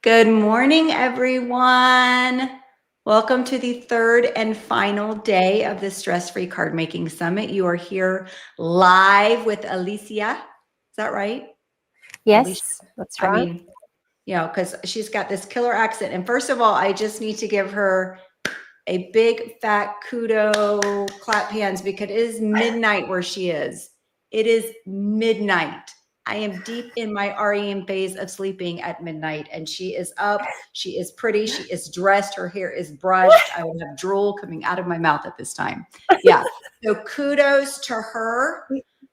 Good morning, everyone. Welcome to the third and final day of the Stress-Free Card Making Summit. You are here live with Alicia. Is that right? Alicia. Yes, that's I right. mean, because she's got this killer accent. And first of all, I just need to give her a big fat kudo clap hands because it is midnight where she is. It is midnight. I am deep in my REM phase of sleeping at midnight, and she is up. She is pretty. She is dressed. Her hair is brushed. I would have drool coming out of my mouth at this time. Yeah. So kudos to her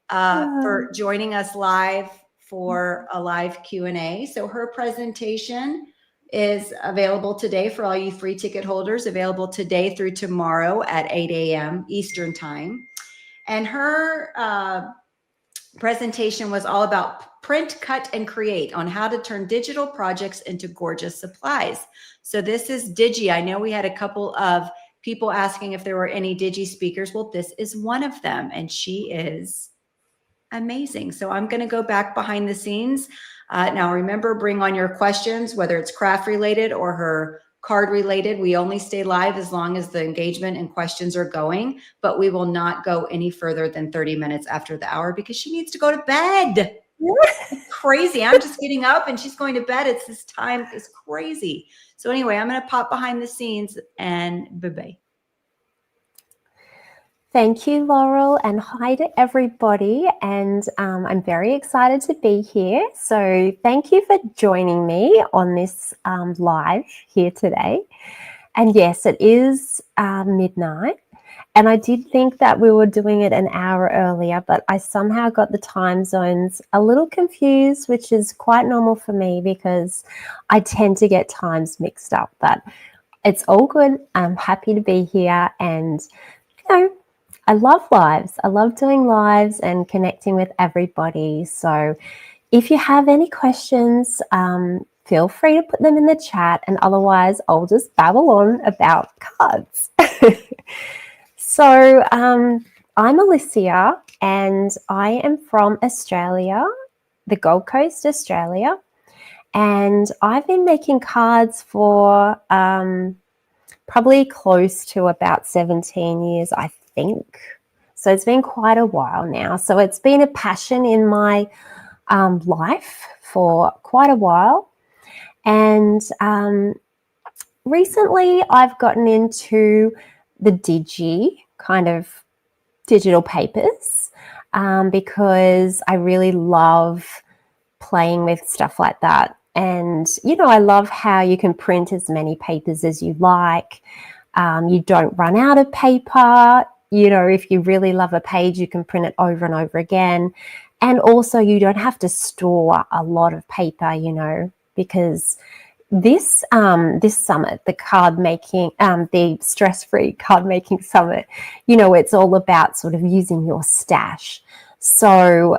for joining us live for a live Q&A. So her presentation is available today for all you free ticket holders, available today through tomorrow at 8 a.m. Eastern time. And her presentation was all about print, cut, and create on how to turn digital projects into gorgeous supplies. So this is Digi. I know we had a couple of people asking if there were any Digi speakers. Well, this is one of them, and she is amazing. So I'm going to go back behind the scenes. Now, remember, bring on your questions, whether it's craft related or her card related. We only stay live as long as the engagement and questions are going, but we will not go any further than 30 minutes after the hour because she needs to go to bed. It's crazy. I'm just getting up and she's going to bed. It's this time is crazy. So anyway, I'm going to pop behind the scenes and bye-bye. Thank you, Laurel, and hi to everybody. And I'm very excited to be here. So thank you for joining me on this live here today. And yes, it is midnight. And I did think that we were doing it an hour earlier, but I somehow got the time zones a little confused, which is quite normal for me because I tend to get times mixed up. But it's all good. I'm happy to be here, and I love lives. I love doing lives and connecting with everybody. So if you have any questions, feel free to put them in the chat, and otherwise I'll just babble on about cards. So I'm Alicia, and I am from Australia, the Gold Coast, Australia. And I've been making cards for probably close to about 17 years, I think. So it's been quite a while now. So it's been a passion in my life for quite a while. And recently I've gotten into the kind of digital papers because I really love playing with stuff like that. And, I love how you can print as many papers as you like. You don't run out of paper. If you really love a page, you can print it over and over again. And also you don't have to store a lot of paper, because this summit, the card making, the stress-free card making summit, it's all about sort of using your stash. So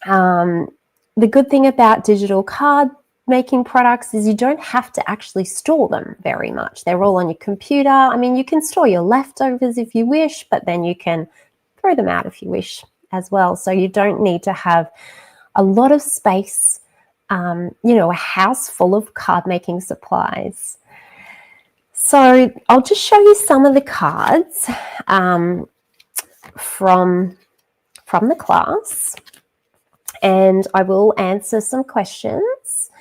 the good thing about digital card making products is you don't have to actually store them very much. They're all on your computer. I mean, you can store your leftovers if you wish, but then you can throw them out if you wish as well. So you don't need to have a lot of space, a house full of card making supplies. So I'll just show you some of the cards from the class, and I will answer some questions.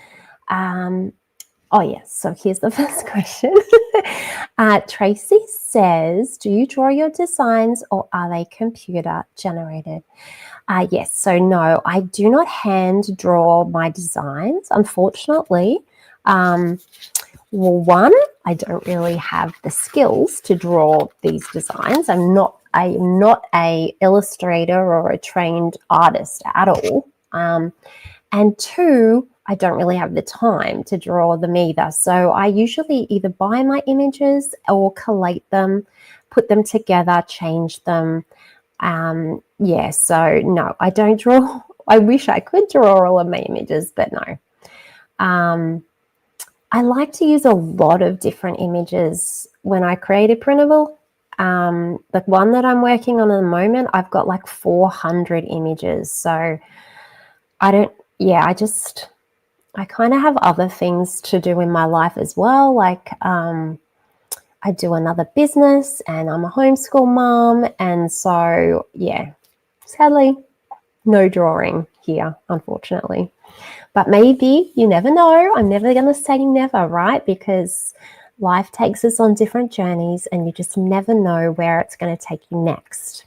Yes, so here's the first question. Tracy says, do you draw your designs or are they computer generated? Yes, so no, I do not hand draw my designs, unfortunately. Well, one, I don't really have the skills to draw these designs. I'm not a illustrator or a trained artist at all. And two, I don't really have the time to draw them either. So I usually either buy my images or collate them, put them together, change them. So no, I don't draw. I wish I could draw all of my images, but no. I like to use a lot of different images when I create a printable. The one that I'm working on at the moment, I've got like 400 images. So I kind of have other things to do in my life as well. Like I do another business and I'm a homeschool mom. And so, yeah, sadly, no drawing here, unfortunately. But maybe, you never know. I'm never going to say never, right? Because life takes us on different journeys and you just never know where it's going to take you next.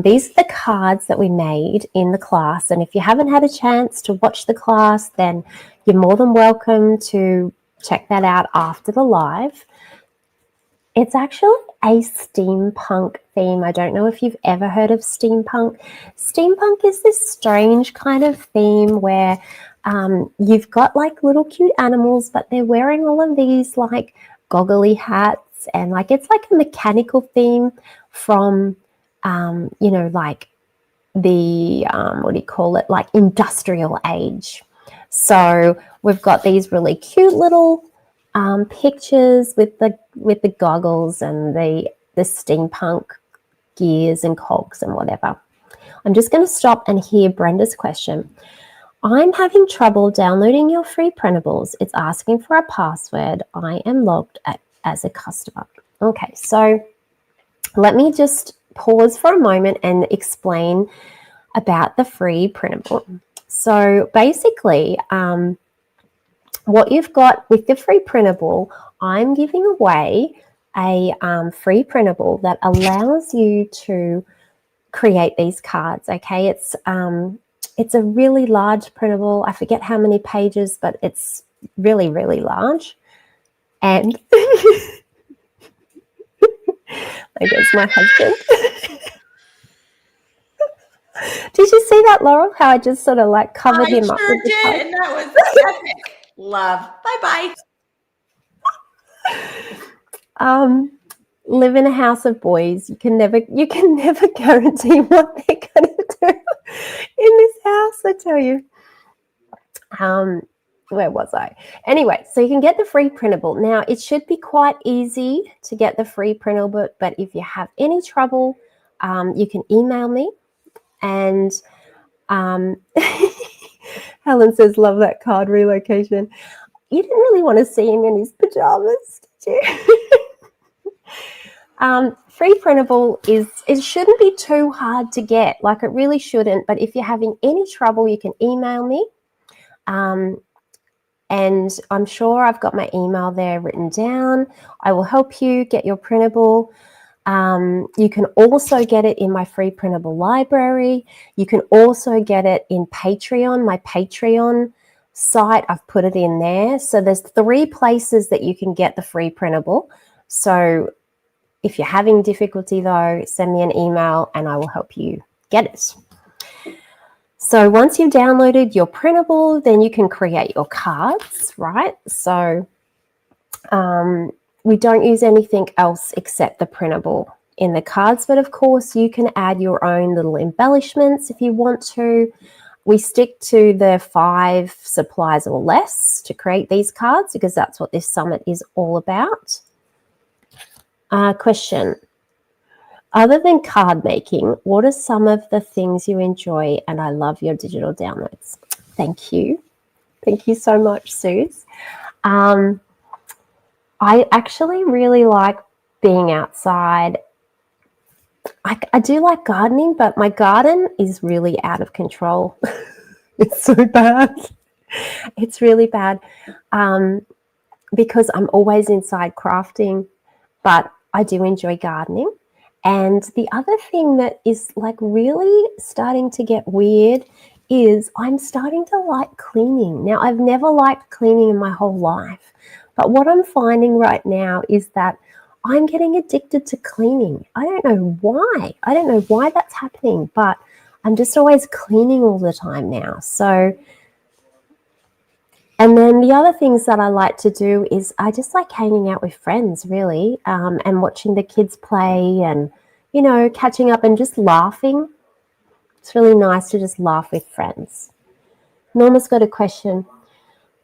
These are the cards that we made in the class. And if you haven't had a chance to watch the class, then you're more than welcome to check that out after the live. It's actually a steampunk theme. I don't know if you've ever heard of steampunk. Steampunk is this strange kind of theme where you've got like little cute animals, but they're wearing all of these like goggly hats, and like it's like a mechanical theme from like the what do you call it, like industrial age. So we've got these really cute little pictures with the goggles and the steampunk gears and cogs and whatever. I'm just going to stop and hear Brenda's question. I'm having trouble downloading your free printables. It's asking for a password. I am logged as a customer. Okay, so let me just pause for a moment and explain about the free printable. So basically, what you've got with the free printable, I'm giving away a free printable that allows you to create these cards. Okay, it's a really large printable. I forget how many pages, but it's really, really large. And I guess my husband. Did you see that, Laurel? How I just sort of like covered him up with the I sure did, and that was epic. Love. Bye-bye. Live in a house of boys. You can never guarantee what they're going to do in this house, I tell you. Where was I? Anyway, so you can get the free printable. Now, it should be quite easy to get the free printable, but if you have any trouble, you can email me. And Helen says, love that card relocation. You didn't really want to see him in his pajamas, did you? Free printable it shouldn't be too hard to get. Like, it really shouldn't. But if you're having any trouble, you can email me. And I'm sure I've got my email there written down. I will help you get your printable. You can also get it in my free printable library. You can also get it in Patreon, my Patreon site. I've put it in there. So there's 3 places that you can get the free printable. So if you're having difficulty though, send me an email and I will help you get it. So once you've downloaded your printable, then you can create your cards, right? So we don't use anything else except the printable in the cards, but of course you can add your own little embellishments if you want to. We stick to the 5 supplies or less to create these cards because that's what this summit is all about. Question. Other than card making, what are some of the things you enjoy? And I love your digital downloads. Thank you. Thank you so much, Suze. I actually really like being outside. I do like gardening, but my garden is really out of control. It's so bad. It's really bad because I'm always inside crafting, but I do enjoy gardening. And the other thing that is like really starting to get weird is I'm starting to like cleaning. Now, I've never liked cleaning in my whole life, but what I'm finding right now is that I'm getting addicted to cleaning. I don't know why. I don't know why that's happening, but I'm just always cleaning all the time now. So, and then the other things that I like to do is I just like hanging out with friends, really, and watching the kids play and, you know, catching up and just laughing. It's really nice to just laugh with friends. Norma's got a question.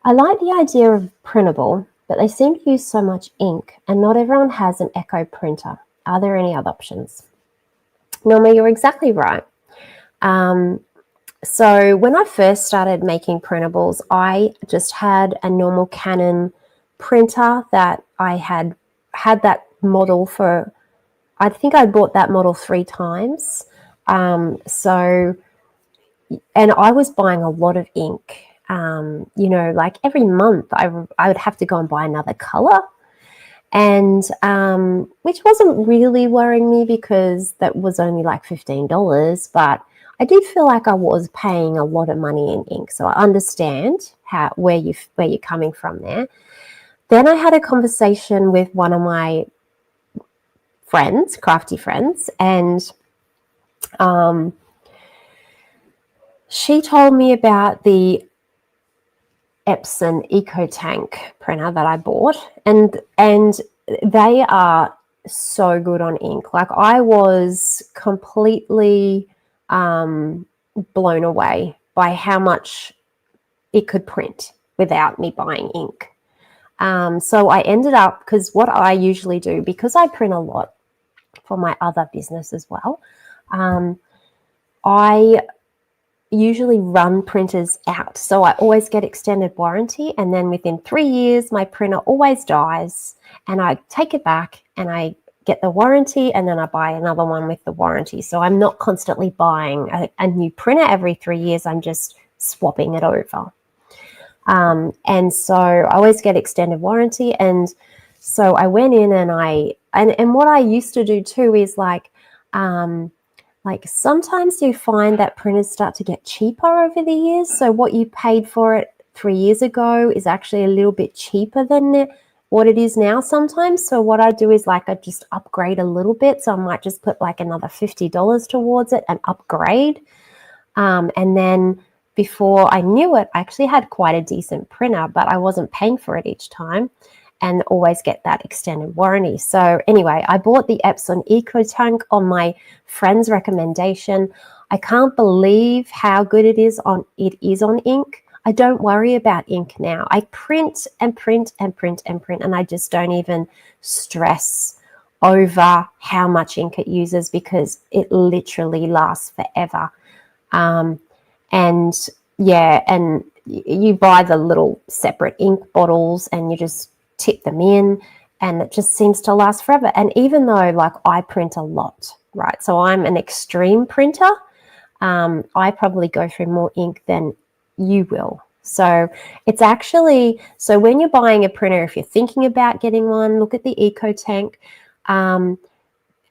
I like the idea of printable, but they seem to use so much ink and not everyone has an Echo printer. Are there any other options? Norma, you're exactly right. So when I first started making printables, I just had a normal Canon printer that I had that model for, I think I bought that model 3 times. So, and I was buying a lot of ink. Like every month I would have to go and buy another color. And which wasn't really worrying me because that was only like $15, but I did feel like I was paying a lot of money in ink. So I understand where you're coming from there. Then I had a conversation with one of my friends, crafty friends, and she told me about the Epson EcoTank printer that I bought, and they are so good on ink. Like I was completely blown away by how much it could print without me buying ink. So I ended up, because what I usually do, because I print a lot for my other business as well, I usually run printers out. So I always get extended warranty, and then within 3 years, my printer always dies, and I take it back and I get the warranty, and then I buy another one with the warranty. So I'm not constantly buying a new printer every 3 years. I'm just swapping it over. And so I always get extended warranty. And so I went in and what I used to do too is like sometimes you find that printers start to get cheaper over the years. So what you paid for it 3 years ago is actually a little bit cheaper than what it is now sometimes. So what I do is like I just upgrade a little bit. So I might just put like another $50 towards it and upgrade. And then before I knew it, I actually had quite a decent printer, but I wasn't paying for it each time and always get that extended warranty. So anyway, I bought the Epson EcoTank on my friend's recommendation. I can't believe how good it is on ink. I don't worry about ink now. I print and print and print and print, and I just don't even stress over how much ink it uses because it literally lasts forever. And you buy the little separate ink bottles and you just tip them in, and it just seems to last forever. And even though like I print a lot, right? So I'm an extreme printer. I probably go through more ink than you will. So it's actually, so when you're buying a printer, if you're thinking about getting one, look at the EcoTank.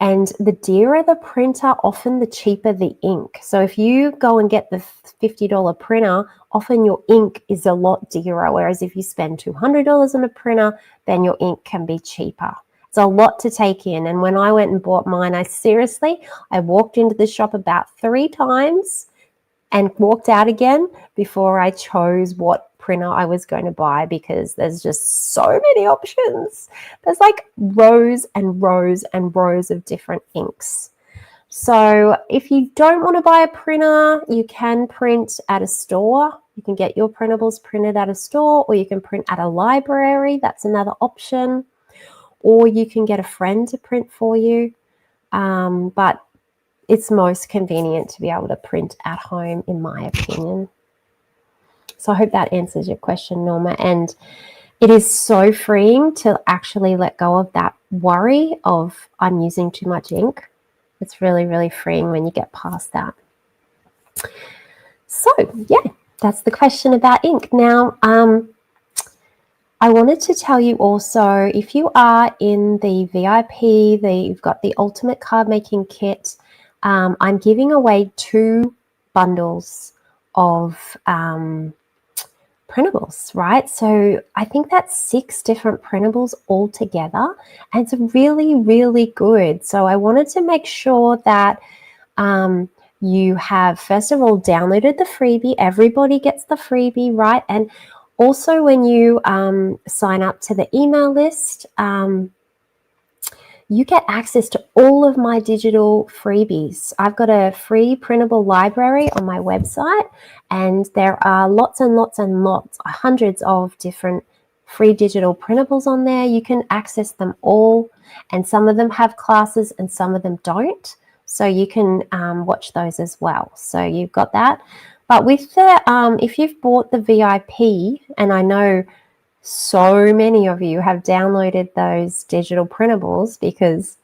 And the dearer the printer, often the cheaper the ink. So if you go and get the $50 printer, often your ink is a lot dearer. Whereas if you spend $200 on a printer, then your ink can be cheaper. It's a lot to take in. And when I went and bought mine, I walked into the shop about 3 times and walked out again before I chose what printer I was going to buy, because there's just so many options. There's like rows and rows and rows of different inks. So if you don't want to buy a printer, you can print at a store. You can get your printables printed at a store, or you can print at a library. That's another option. Or you can get a friend to print for you. But it's most convenient to be able to print at home, in my opinion. So I hope that answers your question, Norma. And it is so freeing to actually let go of that worry of I'm using too much ink. It's really, really freeing when you get past that. So yeah, that's the question about ink. Now, I wanted to tell you also, if you are in the VIP, you've got the Ultimate Card Making Kit, I'm giving away 2 bundles of printables, right? So I think that's 6 different printables all together, and it's really, really good. So I wanted to make sure that you have, first of all, downloaded the freebie. Everybody gets the freebie, right? And also when you sign up to the email list, you get access to all of my digital freebies. I've got a free printable library on my website, and there are lots and lots and lots, hundreds of different free digital printables on there. You can access them all, and some of them have classes and some of them don't. So you can watch those as well. So you've got that. But with the, if you've bought the VIP, and I know so many of you have downloaded those digital printables because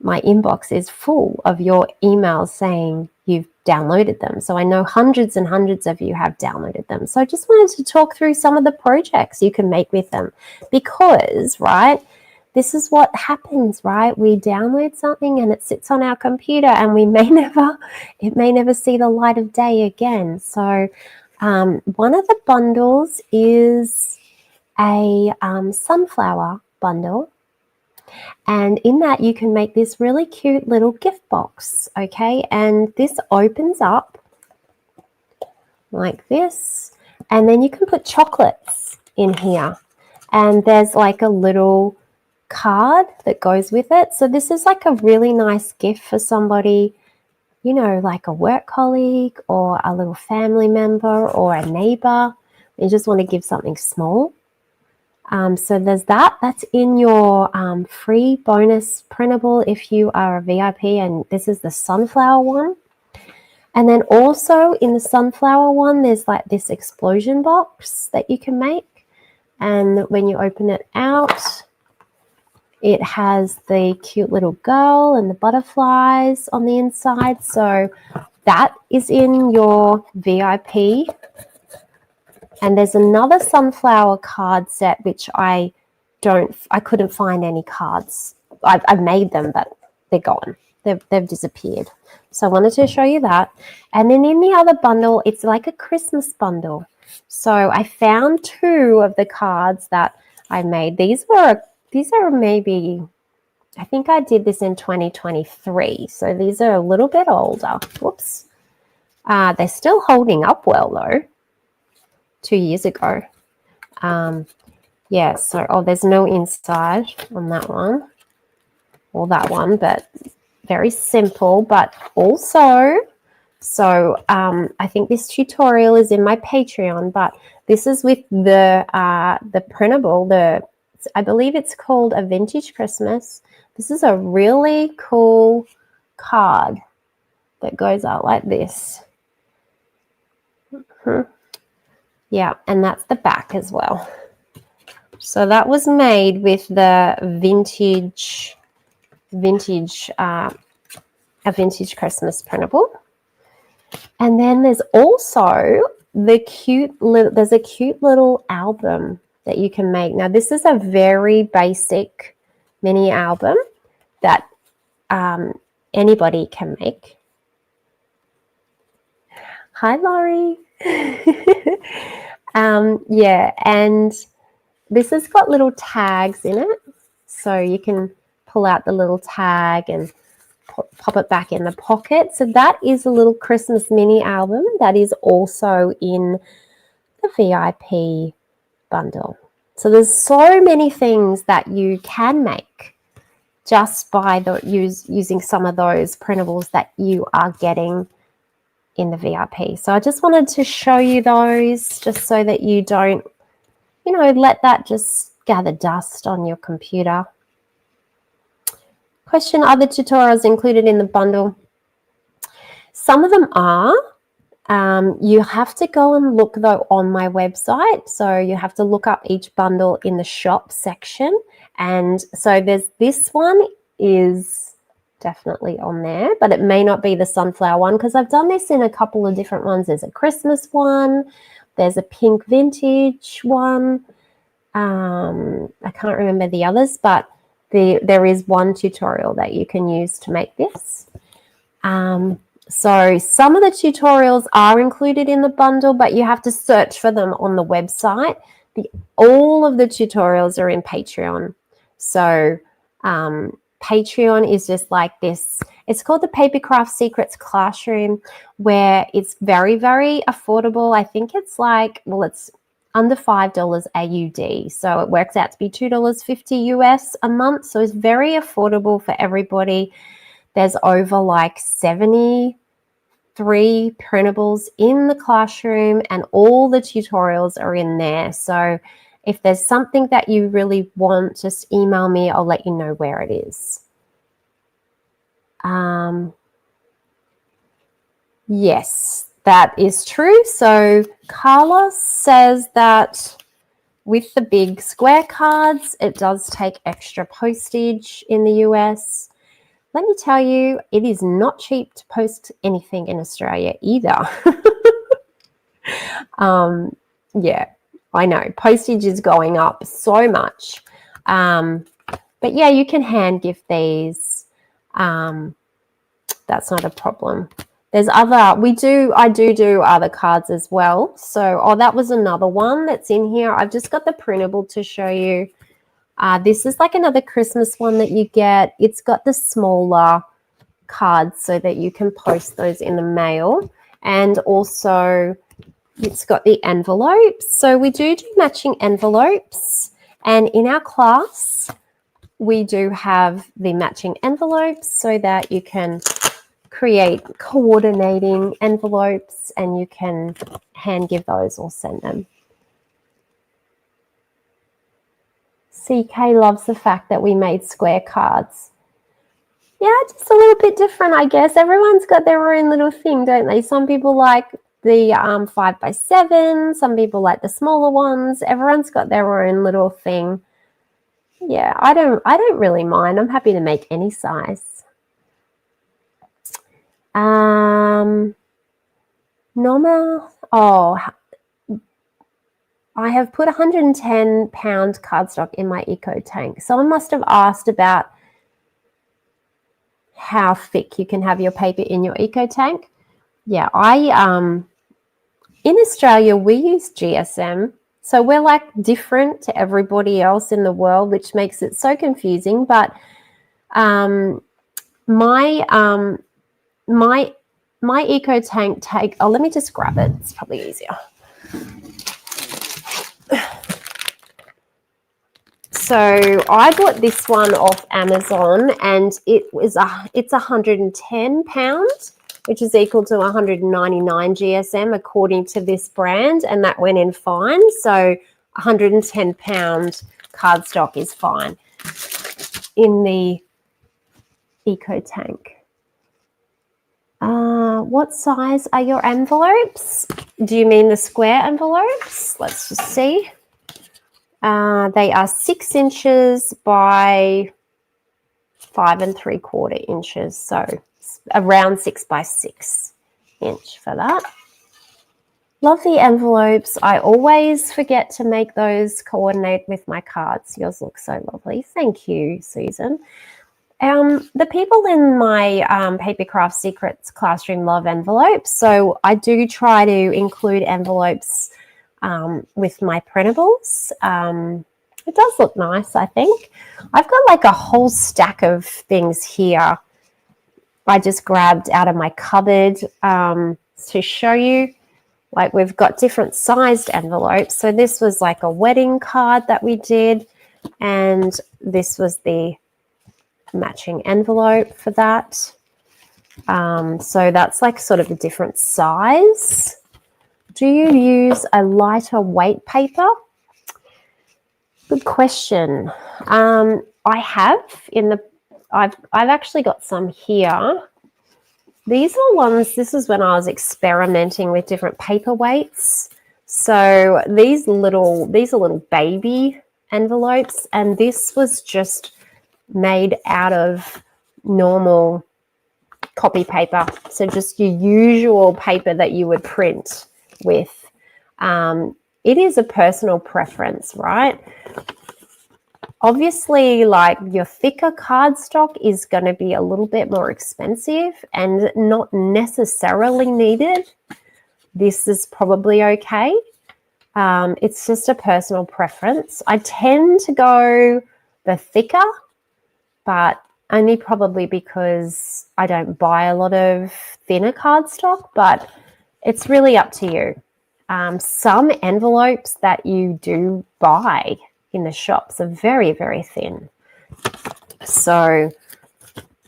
my inbox is full of your emails saying you've downloaded them. So I know hundreds and hundreds of you have downloaded them. So I just wanted to talk through some of the projects you can make with them because, right, this is what happens, right? We download something and it sits on our computer and it may never see the light of day again. So one of the bundles is a sunflower bundle. And in that, you can make this really cute little gift box, okay? And this opens up like this. And then you can put chocolates in here. And there's like a little card that goes with it. So this is like a really nice gift for somebody, you know, like a work colleague or a little family member or a neighbor. You just want to give something small. So there's that. That's in your free bonus printable if you are a VIP, and this is the sunflower one. And then also in the sunflower one, there's like this explosion box that you can make. And when you open it out, it has the cute little girl and the butterflies on the inside. So that is in your VIP. And there's another sunflower card set, which I couldn't find any cards. I've made them, but they're gone. They've disappeared. So I wanted to show you that. And then in the other bundle, it's like a Christmas bundle. So I found two of the cards that I made. These are maybe, I think I did this in 2023. So these are a little bit older. Whoops. They're still holding up well though. 2 years ago. Yeah, so, there's no inside on that one or that one, but very simple, but also, so I think this tutorial is in my Patreon, but this is with the printable, I believe it's called A Vintage Christmas. This is a really cool card that goes out like this. Yeah, and that's the back as well. So that was made with the vintage a vintage Christmas printable. And then there's also there's a cute little album that you can make. Now this is a very basic mini album that anybody can make. Hi, Laurie. Yeah, and this has got little tags in it, so you can pull out the little tag and pop it back in the pocket. So that is a little Christmas mini album that is also in the VIP bundle. So there's so many things that you can make just by using some of those printables that you are getting in the VIP. So I just wanted to show you those just so that you don't, let that just gather dust on your computer. Question, are the tutorials included in the bundle? Some of them are. You have to go and look though on my website. So you have to look up each bundle in the shop section. And so there's this one is definitely on there, but it may not be the sunflower one because I've done this in a couple of different ones. There's a Christmas one, there's a pink vintage one. I can't remember the others, but there is one tutorial that you can use to make this. So some of the tutorials are included in the bundle, but you have to search for them on the website. All of the tutorials are in Patreon. So Patreon is just like this. It's called the Papercraft Secrets Classroom, where it's very, very affordable. I think it's like, well, it's under $5 AUD. So it works out to be $2.50 US a month. So it's very affordable for everybody. There's over like 73 printables in the classroom and all the tutorials are in there. So if there's something that you really want, just email me. I'll let you know where it is. Yes, that is true. So Carla says that with the big square cards, it does take extra postage in the US. Let me tell you, it is not cheap to post anything in Australia either. Yeah, I know. Postage is going up so much. But yeah, you can hand gift these. That's not a problem. There's other, I do other cards as well. So, oh, that was another one that's in here. I've just got the printable to show you. This is like another Christmas one that you get. It's got the smaller cards so that you can post those in the mail. And also it's got the envelopes. So we do matching envelopes. And in our class, we do have the matching envelopes so that you can create coordinating envelopes and you can hand give those or send them. CK loves the fact that we made square cards. Yeah, just a little bit different, I guess. Everyone's got their own little thing, don't they? Some people like the 5x7, some people like the smaller ones. Everyone's got their own little thing. Yeah, I don't really mind. I'm happy to make any size. Norma, oh, I have put 110-pound cardstock in my eco tank. Someone must have asked about how thick you can have your paper in your eco tank. Yeah, in Australia, we use GSM. So we're like different to everybody else in the world, which makes it so confusing. But my eco tank let me just grab it. It's probably easier. So I bought this one off Amazon and it's 110 pounds, which is equal to 199 GSM according to this brand, and that went in fine. So 110 pound cardstock is fine in the eco tank. What size are your envelopes? Do you mean the square envelopes? Let's just see. They are 6 inches by 5 3/4 inches. So around 6 by 6 inch for that. Love the envelopes. I always forget to make those coordinate with my cards. Yours look so lovely. Thank you, Susan. The people in my Papercraft Secrets classroom love envelopes, so I do try to include envelopes with my printables. It does look nice, I think. I've got like a whole stack of things here I just grabbed out of my cupboard to show you. Like we've got different sized envelopes. So this was like a wedding card that we did, and this was the matching envelope for that. So that's like sort of a different size. Do you use a lighter weight paper? Good question. I have I've actually got some here. These are ones, this is when I was experimenting with different paper weights. So these are little baby envelopes, and this was just made out of normal copy paper. So just your usual paper that you would print with. It is a personal preference, right? Obviously, like your thicker cardstock is going to be a little bit more expensive and not necessarily needed. This is probably okay. It's just a personal preference. I tend to go the thicker, but only probably because I don't buy a lot of thinner cardstock, but it's really up to you. Some envelopes that you do buy in the shops are very, very thin. So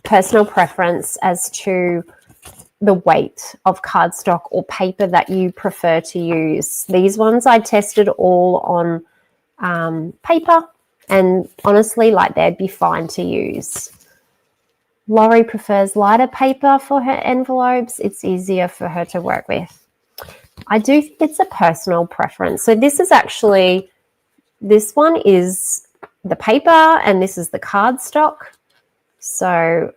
personal preference as to the weight of cardstock or paper that you prefer to use. These ones I tested all on paper, and honestly, like they'd be fine to use. Laurie prefers lighter paper for her envelopes. It's easier for her to work with. I do think it's a personal preference. So this one is the paper and this is the cardstock. So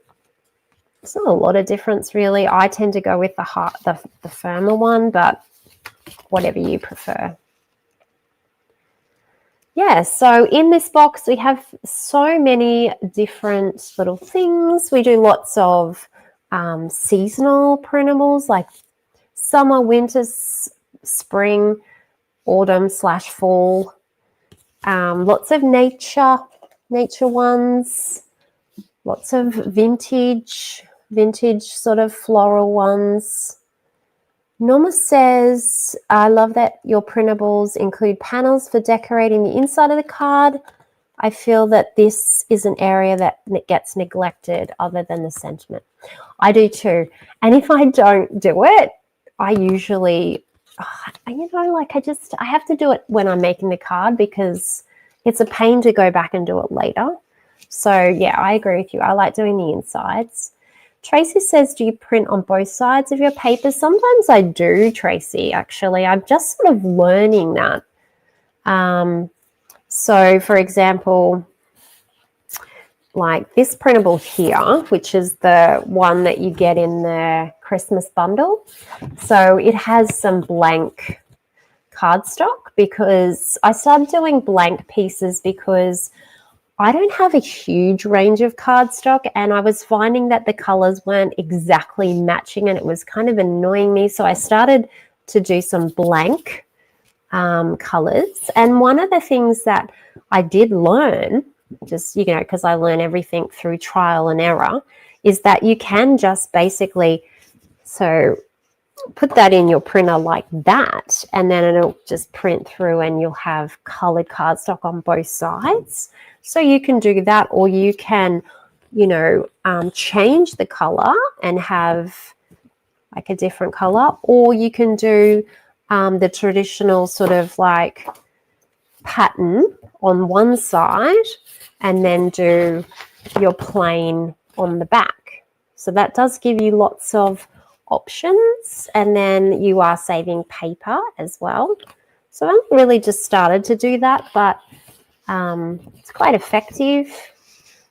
it's not a lot of difference really. I tend to go with the firmer one, but whatever you prefer. Yeah, so in this box we have so many different little things. We do lots of seasonal printables like summer, winter, spring, autumn/fall. Lots of nature ones, lots of vintage sort of floral ones. Norma says, I love that your printables include panels for decorating the inside of the card. I feel that this is an area that gets neglected other than the sentiment. I do too. And if I don't do it, I usually, I have to do it when I'm making the card because it's a pain to go back and do it later. So yeah, I agree with you. I like doing the insides. Tracy says, do you print on both sides of your paper? Sometimes I do, Tracy, actually. I'm just sort of learning that. So, for example, like this printable here, which is the one that you get in the Christmas bundle. So it has some blank cardstock because I started doing blank pieces because I don't have a huge range of cardstock and I was finding that the colors weren't exactly matching and it was kind of annoying me. So I started to do some blank colors. And one of the things that I did learn, just, because I learn everything through trial and error, is that you can just basically, so put that in your printer like that, and then it'll just print through and you'll have colored cardstock on both sides. So you can do that, or you can, change the color and have like a different color, or you can do the traditional sort of like pattern on one side and then do your plain on the back. So that does give you lots of options, and then you are saving paper as well. So I haven't really just started to do that, but it's quite effective.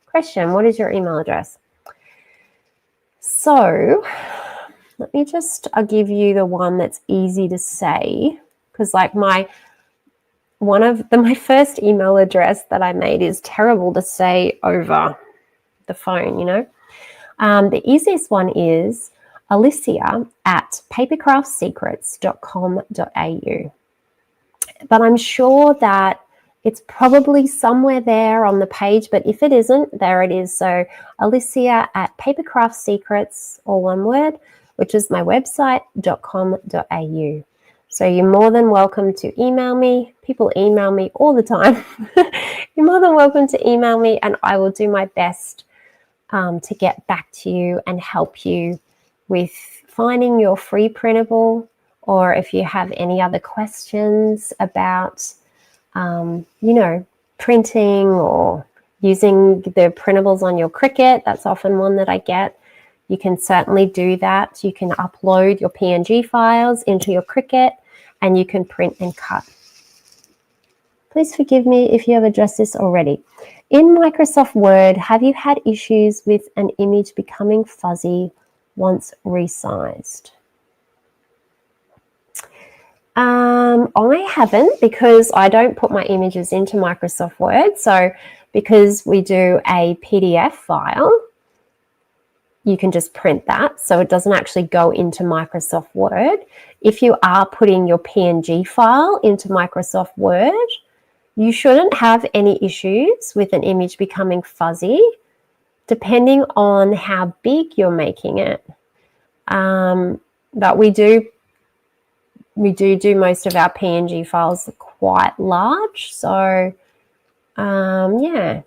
Question, what is your email address? So let me I'll give you the one that's easy to say, because like my first email address that I made is terrible to say over the phone, The easiest one is alicia@papercraftsecrets.com.au. But I'm sure that it's probably somewhere there on the page, but if it isn't, there it is. So alicia@papercraftsecrets, all one word, which is my website.com.au. So you're more than welcome to email me. People email me all the time. You're more than welcome to email me, and I will do my best to get back to you and help you with finding your free printable, or if you have any other questions about, printing or using the printables on your Cricut. That's often one that I get. You can certainly do that. You can upload your PNG files into your Cricut and you can print and cut. Please forgive me if you have addressed this already. In Microsoft Word, have you had issues with an image becoming fuzzy once resized? I haven't, because I don't put my images into Microsoft Word. So because we do a PDF file, you can just print that. So it doesn't actually go into Microsoft Word. If you are putting your PNG file into Microsoft Word, you shouldn't have any issues with an image becoming fuzzy, depending on how big you're making it. But we do most of our PNG files quite large. So, yeah.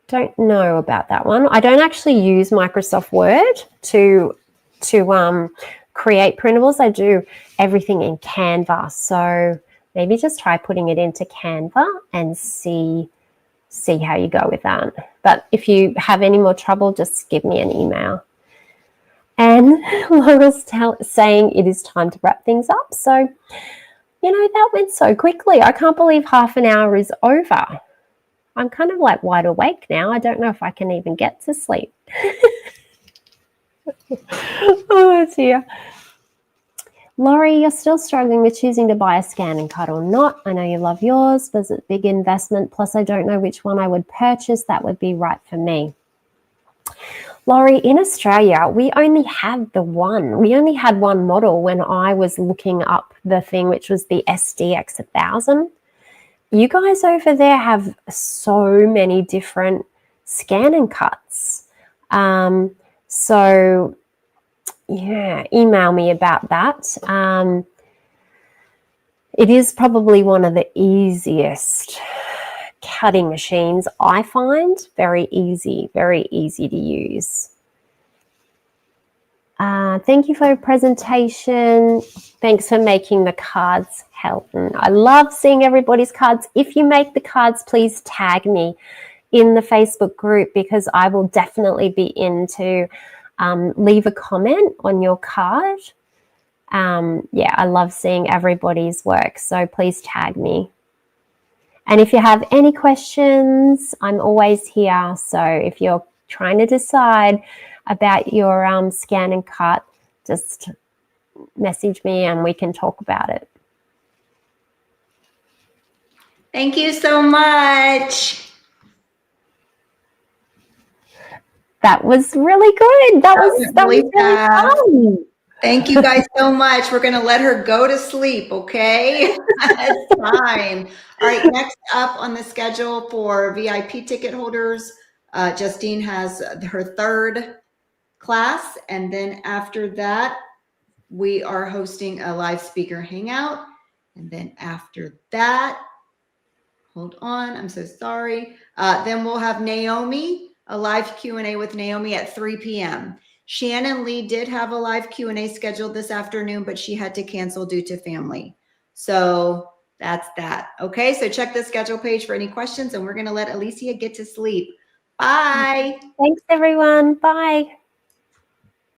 Don't know about that one. I don't actually use Microsoft Word to create printables. I do everything in Canva. So maybe just try putting it into Canva and see how you go with that. But if you have any more trouble, just give me an email. And Laurel's saying it is time to wrap things up. So, that went so quickly. I can't believe half an hour is over. I'm kind of like wide awake now. I don't know if I can even get to sleep. Oh dear. Laurie, you're still struggling with choosing to buy a scan and cut or not. I know you love yours, but it's a big investment. Plus, I don't know which one I would purchase that would be right for me. Laurie, in Australia, we only have the one. We only had one model when I was looking up the thing, which was the SDX 1000. You guys over there have so many different scan and cuts. So yeah, email me about that. It is probably one of the easiest cutting machines I find. Very easy to use. Thank you for your presentation. Thanks for making the cards, Helton. I love seeing everybody's cards. If you make the cards, please tag me in the Facebook group, because I will definitely be in to leave a comment on your card. Yeah, I love seeing everybody's work, so please tag me. And if you have any questions, I'm always here. So if you're trying to decide about your scan and cut, just message me and we can talk about it. Thank you so much. That was really good. That was really fun. Thank you guys so much. We're going to let her go to sleep, okay? It's time. All right, next up on the schedule for VIP ticket holders, Justine has her third class, and then after that, we are hosting a live speaker hangout, and then after that, hold on, I'm so sorry. Then we'll have Naomi, a live Q&A with Naomi at 3 p.m. Shannon Lee did have a live Q&A scheduled this afternoon, but she had to cancel due to family. So that's that. Okay, so check the schedule page for any questions, and we're going to let Alicia get to sleep. Bye. Thanks, everyone. Bye.